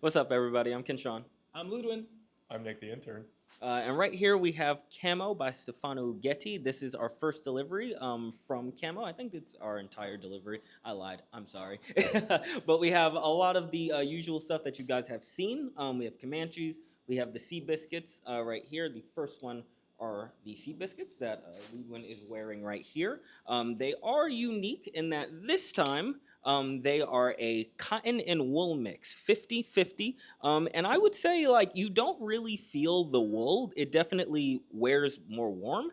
What's up, everybody? I'm Kenshawn. I'm Ludwin. I'm Nick the intern. And right here we have CAMO by Stefano Getty. This is our first delivery from CAMO. I think it's our entire delivery. I lied. I'm sorry. But we have a lot of the usual stuff that you guys have seen. We have Comanches. We have the Sea Biscuits right here. The first one are the Sea Biscuits that Ludwin is wearing right here. They are unique in that this time they are a cotton and wool mix, 50-50. And I would say, like, you don't really feel the wool. It definitely wears more warm,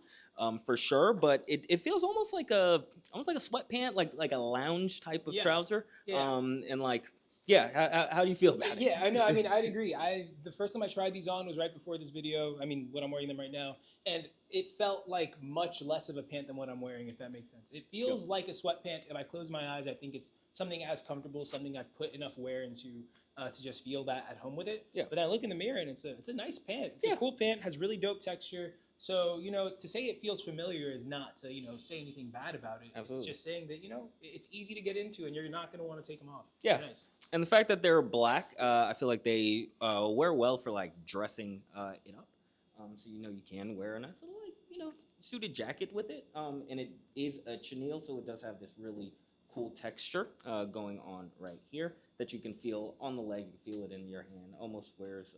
for sure. But it feels almost like a sweatpant, like a lounge type of trouser. Yeah. And like, yeah, how do you feel about it? Yeah, I know. I mean, I'd agree. The first time I tried these on was right before this video. I mean, when I'm wearing them right now, and it felt like much less of a pant than what I'm wearing, if that makes sense. It feels like a sweatpant. If I close my eyes, I think it's something as comfortable, something I've put enough wear into to just feel that at home with it. Yeah. But then I look in the mirror and it's a nice pant. It's a cool pant. Has really dope texture. So, to say it feels familiar is not to, say anything bad about it. Absolutely. It's just saying that, it's easy to get into and you're not going to want to take them off. Yeah. They're nice. And the fact that they're black, I feel like they wear well for like dressing it up. So you can wear a nice little suited jacket with it. And it is a chenille, so it does have this really cool texture going on right here that you can feel on the leg. You can feel it in your hand. Almost wears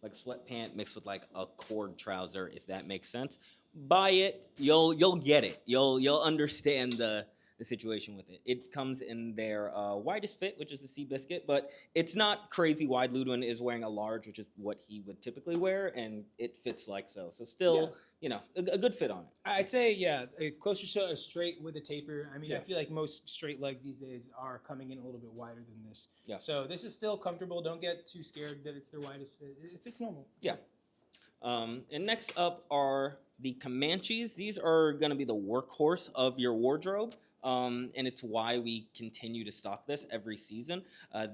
like sweatpant mixed with like a cord trouser, if that makes sense. Buy it, you'll get it. You'll understand the situation with it. It comes in their widest fit, which is the Sea Biscuit, but it's not crazy wide. Ludwin is wearing a large, which is what he would typically wear, and it fits like so. So still, a good fit on it. I'd say, closer to a straight with a taper. I mean, I feel like most straight legs these days are coming in a little bit wider than this. Yeah. So this is still comfortable. Don't get too scared that it's their widest fit. It's normal. Yeah. And next up are the Comanches. These are going to be the workhorse of your wardrobe. And it's why we continue to stock this every season.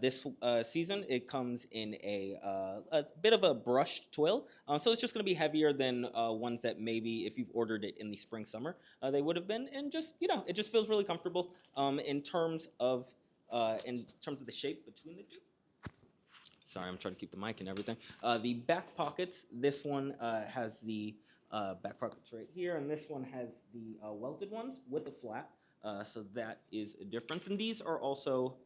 This season, it comes in a bit of a brushed twill. So it's just going to be heavier than ones that maybe if you've ordered it in the spring, summer, they would have been. And just, it just feels really comfortable in terms of the shape between the two. Sorry, I'm trying to keep the mic and everything. The back pockets, this one has the back pockets right here, and this one has the welted ones with the flap. So that is a difference. And these are also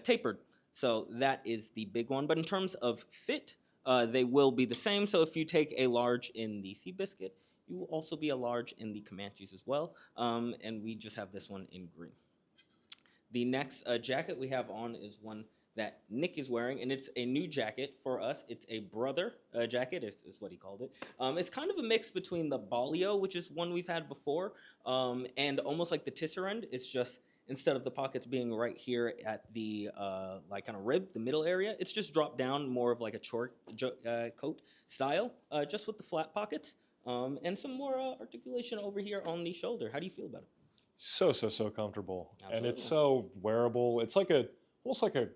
tapered. So that is the big one. But in terms of fit, they will be the same. So if you take a large in the Sea Biscuit, you will also be a large in the Comanches as well. And we just have this one in green. The next jacket we have on is one that Nick is wearing, and it's a new jacket for us. It's a brother jacket, is what he called it. It's kind of a mix between the Balio, which is one we've had before, and almost like the Tisserand. It's just, instead of the pockets being right here at the like kind of rib, the middle area, it's just dropped down more of like a coat style, just with the flat pockets, and some more articulation over here on the shoulder. How do you feel about it? So comfortable. Absolutely. And it's so wearable. It's like almost like a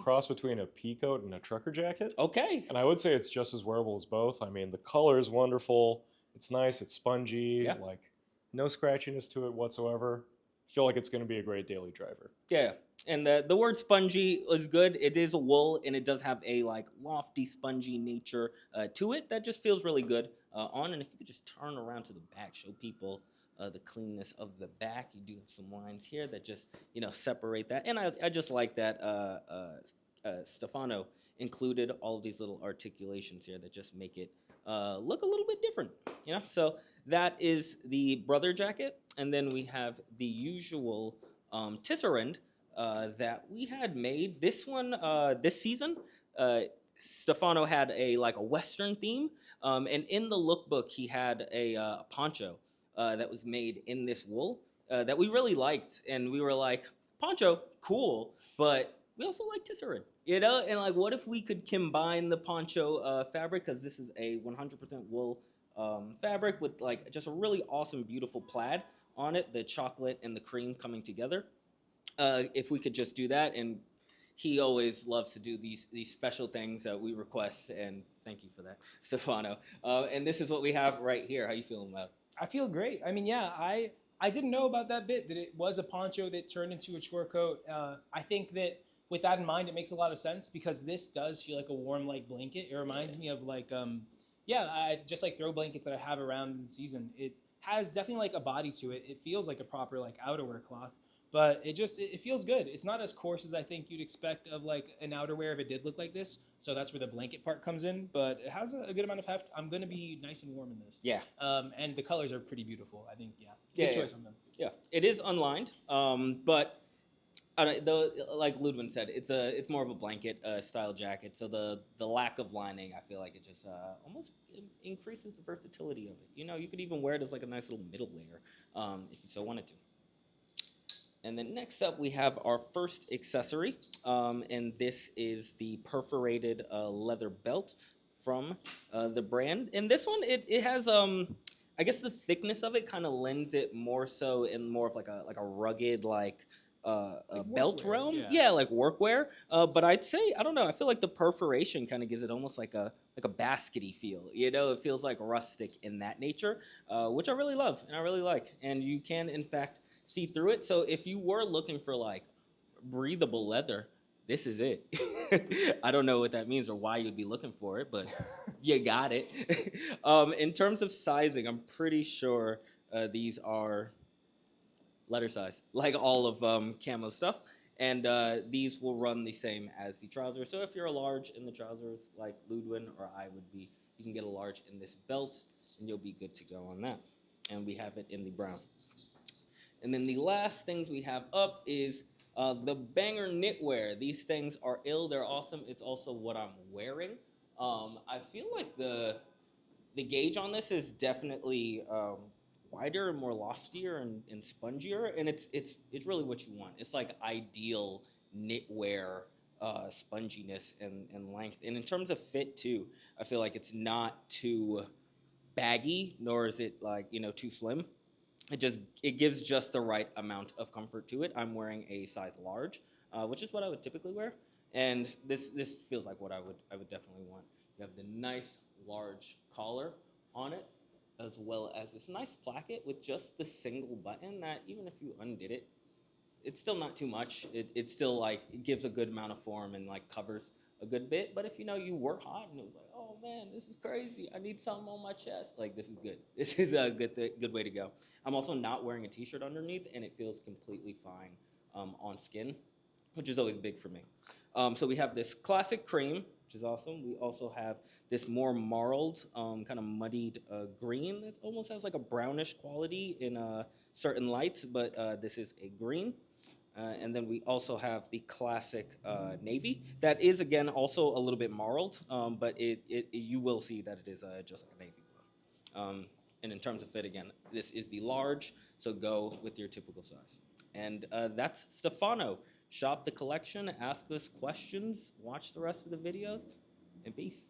cross between a pea coat and a trucker jacket. Okay. And I would say it's just as wearable as both. I mean, the color is wonderful. It's nice. It's spongy. Yeah. Like, no scratchiness to it whatsoever. I feel like it's going to be a great daily driver. Yeah. And the word spongy is good. It is a wool, and it does have a like lofty, spongy nature to it that just feels really good on. And if you could just turn around to the back, show people the cleanness of the back. You do have some lines here that just, separate that. And I just like that Stefano included all of these little articulations here that just make it look a little bit different, So that is the brother jacket. And then we have the usual Tisserand that we had made. This one, this season, Stefano had a Western theme. And in the lookbook, he had a poncho that was made in this wool that we really liked. And we were like, poncho, cool, but we also like Tisserand, And like, what if we could combine the poncho fabric, because this is a 100% wool fabric with like just a really awesome, beautiful plaid on it, the chocolate and the cream coming together. If we could just do that, and he always loves to do these special things that we request, and thank you for that, Stefano. And this is what we have right here. How you feeling about it? I feel great. I mean, I didn't know about that bit, that it was a poncho that turned into a chore coat. I think that with that in mind, it makes a lot of sense because this does feel like a warm, light blanket. It reminds me of like, I just like throw blankets that I have around in the season. It has definitely like a body to it. It feels like a proper like outerwear cloth, but it feels good. It's not as coarse as I think you'd expect of like an outerwear if it did look like this. So that's where the blanket part comes in. But it has a good amount of heft. I'm gonna be nice and warm in this. Yeah. And the colors are pretty beautiful. I think Yeah, good yeah. choice on them. Yeah, it is unlined, but like Ludwin said, it's more of a blanket style jacket. So the lack of lining, I feel like it just almost increases the versatility of it. You know, you could even wear it as like a nice little middle layer if you so wanted to. And then next up, we have our first accessory, and this is the perforated leather belt from the brand. And this one, it has I guess the thickness of it kind of lends it more so in more of like a rugged like a belt workwear, realm. yeah. Yeah, like workwear. But I'd say I don't know. I feel like the perforation kind of gives it almost like a baskety feel. You know, it feels like rustic in that nature, which I really love and I really like. And you can in fact see through it. So if you were looking for like breathable leather, this is it. I don't know what that means or why you'd be looking for it, but you got it. In terms of sizing, I'm pretty sure these are letter size, like all of camo stuff. And these will run the same as the trousers. So if you're a large in the trousers, like Ludwin or I would be, you can get a large in this belt, and you'll be good to go on that. And we have it in the brown. And then the last things we have up is the banger knitwear. These things are ill. They're awesome. It's also what I'm wearing. I feel like the gauge on this is definitely wider and more loftier and spongier, and it's really what you want. It's like ideal knitwear sponginess and length. And in terms of fit too, I feel like it's not too baggy, nor is it like too slim. It gives just the right amount of comfort to it. I'm wearing a size large, which is what I would typically wear, and this feels like what I would definitely want. You have the nice large collar on it, as well as this nice placket with just the single button that even if you undid it, it's still not too much. It's still like it gives a good amount of form and like covers a good bit. But if you work hot and it was like, oh man, this is crazy. I need something on my chest. Like this is good. This is a good way to go. I'm also not wearing a t-shirt underneath, and it feels completely fine on skin, which is always big for me. So we have this classic cream, which is awesome. We also have this more marled, kind of muddied green that almost has like a brownish quality in certain lights, but this is a green. And then we also have the classic navy that is again also a little bit marled, but you will see that it is just like a navy blue. And in terms of fit, again, this is the large, so go with your typical size. And that's Stefano. Shop the collection, ask us questions, watch the rest of the videos, and peace.